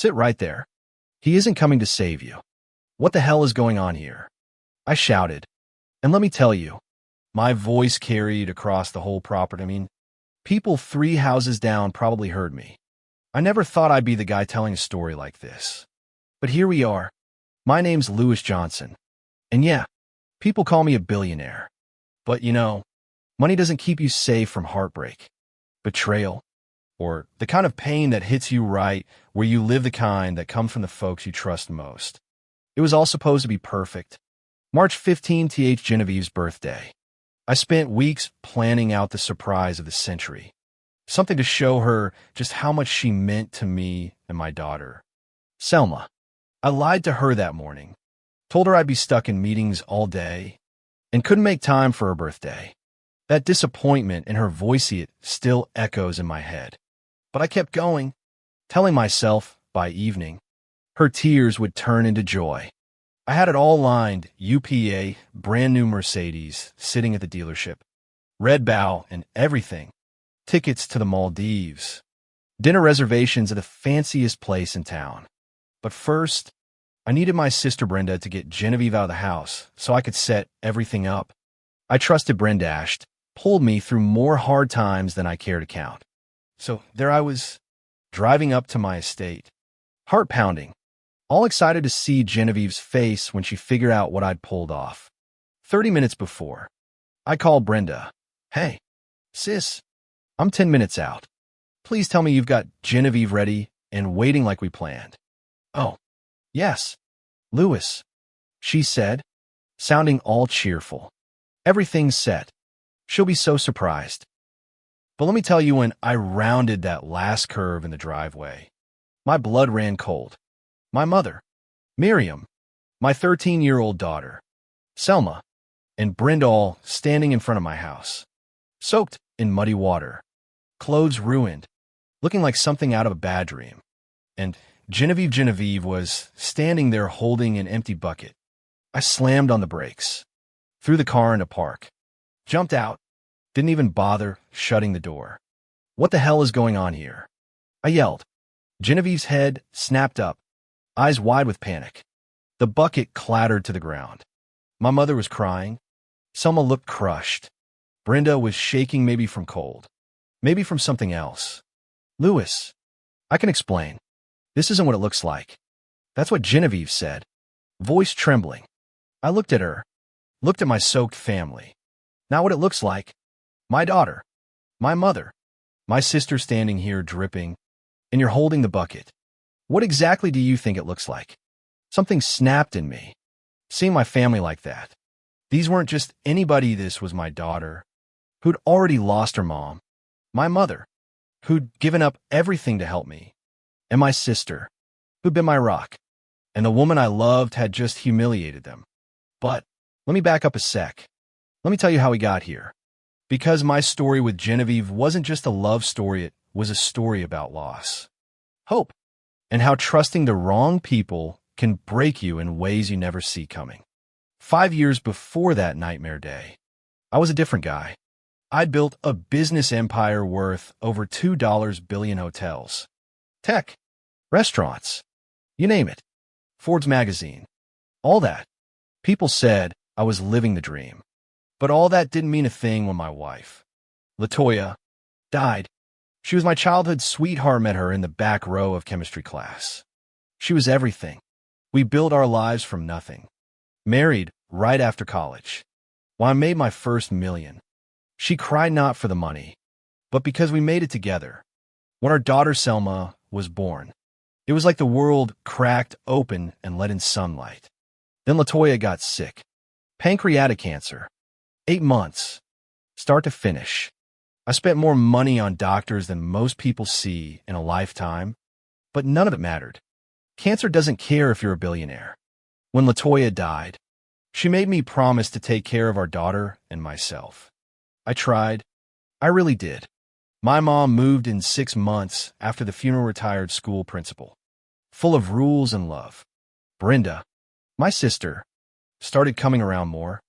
Sit right there. He isn't coming to save you. What the hell is going on here? I shouted. And let me tell you, my voice carried across the whole property. People 3 houses down probably heard me. I never thought I'd be the guy telling a story like this. But here we are. My name's Lewis Johnson. And yeah, people call me a billionaire. But money doesn't keep you safe from heartbreak, betrayal, or the kind of pain that hits you right where you live, the kind that comes from the folks you trust most. It was all supposed to be perfect. March 15th, Genevieve's birthday. I spent weeks planning out the surprise of the century. Something to show her just how much she meant to me and my daughter. Selma. I lied to her that morning. Told her I'd be stuck in meetings all day and couldn't make time for her birthday. That disappointment in her voice still echoes in my head. But I kept going, telling myself by evening, her tears would turn into joy. I had it all lined, UPA, brand new Mercedes, sitting at the dealership, red bow and everything, tickets to the Maldives, dinner reservations at the fanciest place in town. But first, I needed my sister Brenda to get Genevieve out of the house so I could set everything up. I trusted Brenda pulled me through more hard times than I care to count. So there I was, driving up to my estate, heart pounding, all excited to see Genevieve's face when she figured out what I'd pulled off. 30 minutes before, I called Brenda. Hey, sis, I'm 10 minutes out. Please tell me you've got Genevieve ready and waiting like we planned. Oh, yes, Lewis, she said, sounding all cheerful. Everything's set. She'll be so surprised. But let me tell you, when I rounded that last curve in the driveway, my blood ran cold. My mother, Miriam, my 13-year-old daughter, Selma, and Brenda all standing in front of my house, soaked in muddy water, clothes ruined, looking like something out of a bad dream. And Genevieve was standing there holding an empty bucket. I slammed on the brakes, threw the car into park, jumped out, didn't even bother shutting the door. What the hell is going on here? I yelled. Genevieve's head snapped up, eyes wide with panic. The bucket clattered to the ground. My mother was crying. Selma looked crushed. Brenda was shaking, maybe from cold, maybe from something else. Lewis, I can explain. This isn't what it looks like. That's what Genevieve said, voice trembling. I looked at her, looked at my soaked family. Not what it looks like. My daughter, my mother, my sister standing here dripping, and you're holding the bucket. What exactly do you think it looks like? Something snapped in me, seeing my family like that. These weren't just anybody. This was my daughter, who'd already lost her mom, my mother, who'd given up everything to help me, and my sister, who'd been my rock, and the woman I loved had just humiliated them. But let me back up a sec. Let me tell you how we got here. Because my story with Genevieve wasn't just a love story, it was a story about loss, hope, and how trusting the wrong people can break you in ways you never see coming. 5 years before that nightmare day, I was a different guy. I'd built a business empire worth over $2 billion, hotels, tech, restaurants, you name it, Forbes magazine, all that. People said I was living the dream. But all that didn't mean a thing when my wife, LaToya, died. She was my childhood sweetheart. Met her in the back row of chemistry class. She was everything. We built our lives from nothing. Married right after college. When I made my first million, she cried not for the money, but because we made it together. When our daughter Selma was born, it was like the world cracked open and let in sunlight. Then LaToya got sick. Pancreatic cancer. 8 months, start to finish. I spent more money on doctors than most people see in a lifetime, but none of it mattered. Cancer doesn't care if you're a billionaire. When LaToya died, she made me promise to take care of our daughter and myself. I tried. I really did. My mom moved in 6 months after the funeral. Retired school principal, full of rules and love. Brenda, my sister, started coming around more,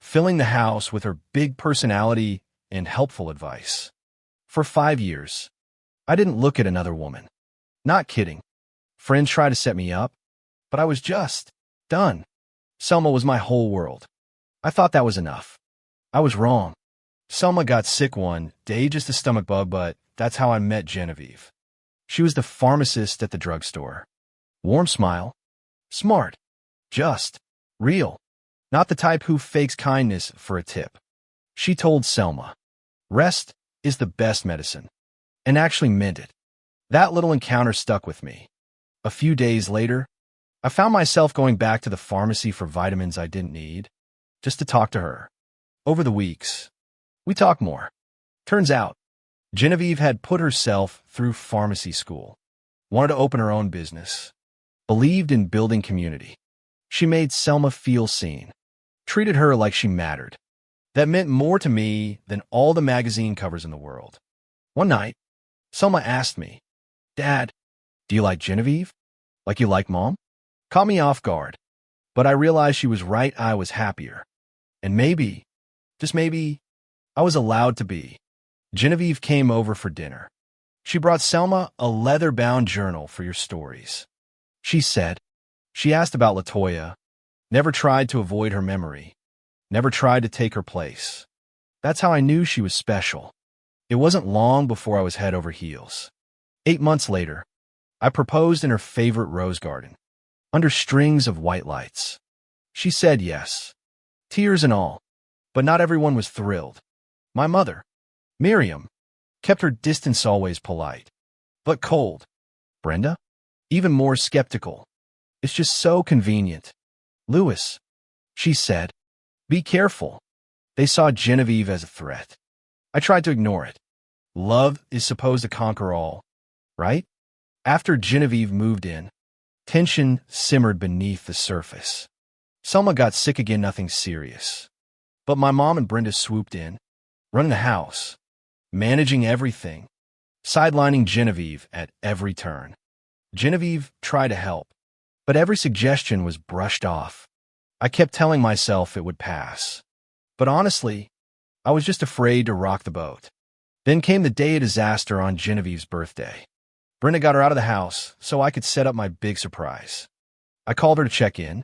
filling the house with her big personality and helpful advice. For 5 years, I didn't look at another woman. Not kidding. Friends tried to set me up, but I was just done. Selma was my whole world. I thought that was enough. I was wrong. Selma got sick one day, just a stomach bug, but that's how I met Genevieve. She was the pharmacist at the drugstore. Warm smile. Smart. Just. Real. Not the type who fakes kindness for a tip. She told Selma, "Rest is the best medicine," and actually meant it. That little encounter stuck with me. A few days later, I found myself going back to the pharmacy for vitamins I didn't need, just to talk to her. Over the weeks, we talked more. Turns out, Genevieve had put herself through pharmacy school, wanted to open her own business, believed in building community. She made Selma feel seen, treated her like she mattered. That meant more to me than all the magazine covers in the world. One night, Selma asked me, "Dad, do you like Genevieve? Like you like Mom?" Caught me off guard, but I realized she was right. I was happier. And maybe, just maybe, I was allowed to be. Genevieve came over for dinner. She brought Selma a leather-bound journal for your stories. She said, she asked about LaToya, never tried to avoid her memory, never tried to take her place. That's how I knew she was special. It wasn't long before I was head over heels. 8 months later, I proposed in her favorite rose garden, under strings of white lights. She said yes, tears and all, but not everyone was thrilled. My mother, Miriam, kept her distance, always polite, but cold. Brenda, even more skeptical. "It's just so convenient." Louis, she said, "Be careful." They saw Genevieve as a threat. I tried to ignore it. Love is supposed to conquer all, right? After Genevieve moved in, tension simmered beneath the surface. Selma got sick again, nothing serious. But my mom and Brenda swooped in, running the house, managing everything, sidelining Genevieve at every turn. Genevieve tried to help, but every suggestion was brushed off. I kept telling myself it would pass. But honestly, I was just afraid to rock the boat. Then came the day of disaster on Genevieve's birthday. Brenda got her out of the house so I could set up my big surprise. I called her to check in.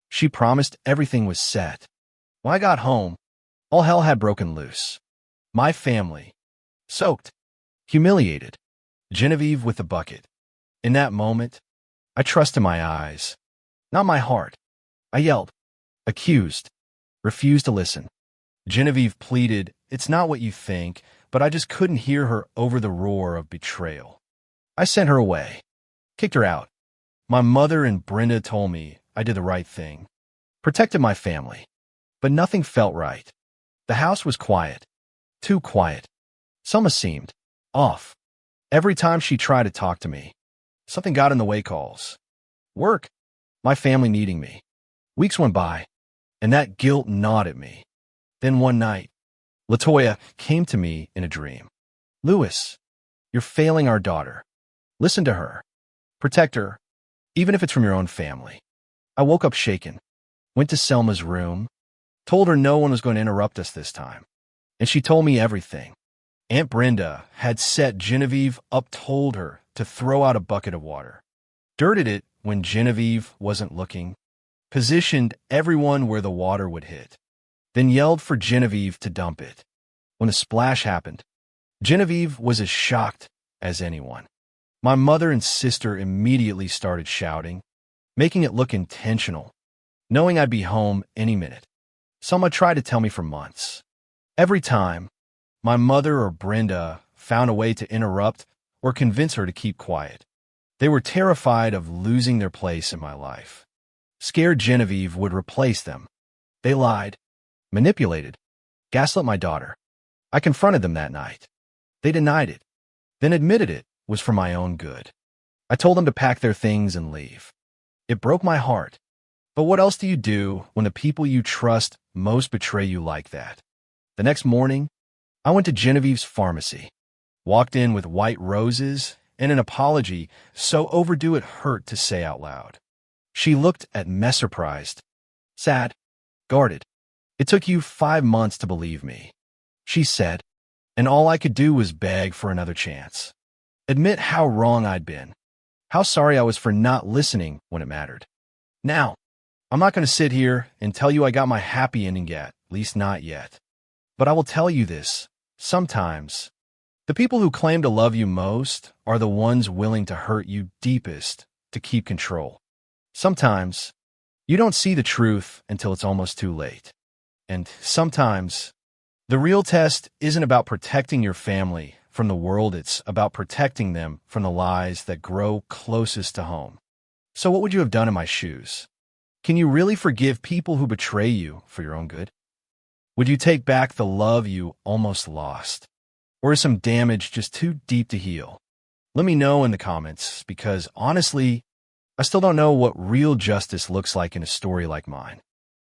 She promised everything was set. When I got home, all hell had broken loose. My family, soaked, humiliated, Genevieve with the bucket. In that moment, I trusted my eyes, not my heart. I yelled, accused, refused to listen. Genevieve pleaded, "It's not what you think," but I just couldn't hear her over the roar of betrayal. I sent her away, kicked her out. My mother and Brenda told me I did the right thing, protected my family, but nothing felt right. The house was quiet, too quiet. Selma seemed off. Every time she tried to talk to me, something got in the way. Calls, work, my family needing me. Weeks went by, and that guilt gnawed at me. Then one night, LaToya came to me in a dream. "Louis, you're failing our daughter. Listen to her. Protect her, even if it's from your own family." I woke up shaken, went to Selma's room, told her no one was going to interrupt us this time. And she told me everything. Aunt Brenda had set Genevieve up, told her to throw out a bucket of water, dirted it when Genevieve wasn't looking, positioned everyone where the water would hit, then yelled for Genevieve to dump it. When the splash happened, Genevieve was as shocked as anyone. My mother and sister immediately started shouting, making it look intentional, knowing I'd be home any minute. Selma tried to tell me for months. Every time, my mother or Brenda found a way to interrupt or convince her to keep quiet. They were terrified of losing their place in my life, scared Genevieve would replace them. They lied, manipulated, gaslit my daughter. I confronted them that night. They denied it, then admitted it was for my own good. I told them to pack their things and leave. It broke my heart. But what else do you do when the people you trust most betray you like that? The next morning, I went to Genevieve's pharmacy, walked in with white roses and an apology so overdue it hurt to say out loud. She looked at me surprised, sad, guarded. "It took you 5 months to believe me," she said, "and all I could do was beg for another chance. Admit how wrong I'd been, how sorry I was for not listening when it mattered. Now, I'm not going to sit here and tell you I got my happy ending yet, at least not yet. But I will tell you this, sometimes, the people who claim to love you most are the ones willing to hurt you deepest to keep control. Sometimes, you don't see the truth until it's almost too late. And sometimes, the real test isn't about protecting your family from the world, it's about protecting them from the lies that grow closest to home. So what would you have done in my shoes? Can you really forgive people who betray you for your own good? Would you take back the love you almost lost? Or is some damage just too deep to heal? Let me know in the comments, because honestly, I still don't know what real justice looks like in a story like mine.